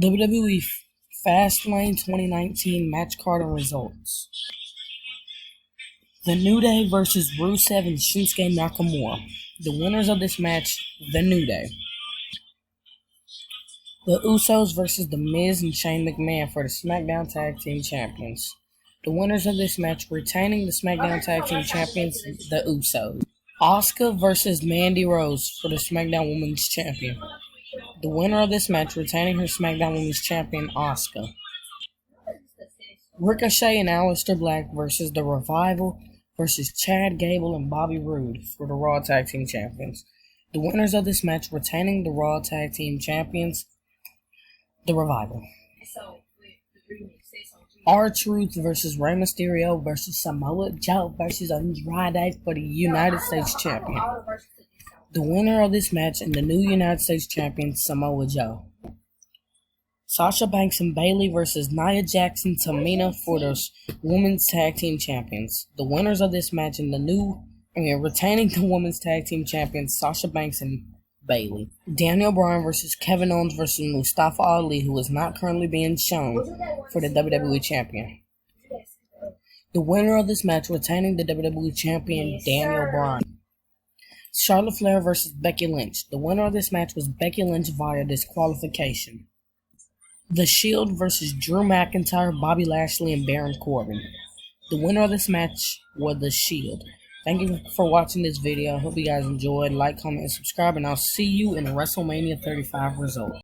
WWE Fastlane 2019 match card and results. The New Day versus Rusev and Shinsuke Nakamura. The winners of this match, The New Day. The Usos versus The Miz and Shane McMahon for the SmackDown Tag Team Champions. The winners of this match retaining the SmackDown Tag Team Champions, The Usos. Asuka versus Mandy Rose for the SmackDown Women's Champion. The winner of this match retaining her SmackDown Women's Champion, Asuka. Ricochet and Aleister Black versus The Revival versus Chad Gable and Bobby Roode for the Raw Tag Team Champions. The winners of this match retaining the Raw Tag Team Champions, The Revival. R-Truth versus Rey Mysterio versus Samoa Joe versus Andrade for the United States Champion. The winner of this match and the new United States Champion, Samoa Joe. Sasha Banks and Bayley versus Nia Jax and Tamina for the Women's Tag Team Champions. The winners of this match and retaining the Women's Tag Team Champions, Sasha Banks and Bayley. Daniel Bryan versus Kevin Owens versus Mustafa Ali, who is not currently being shown, for the WWE Champion. The winner of this match retaining the WWE Champion, Daniel Bryan. Charlotte Flair versus Becky Lynch. The winner of this match was Becky Lynch via disqualification. The Shield versus Drew McIntyre, Bobby Lashley, and Baron Corbin. The winner of this match was The Shield. Thank you for watching this video. I hope you guys enjoyed. Like, comment, and subscribe, and I'll see you in WrestleMania 35 results.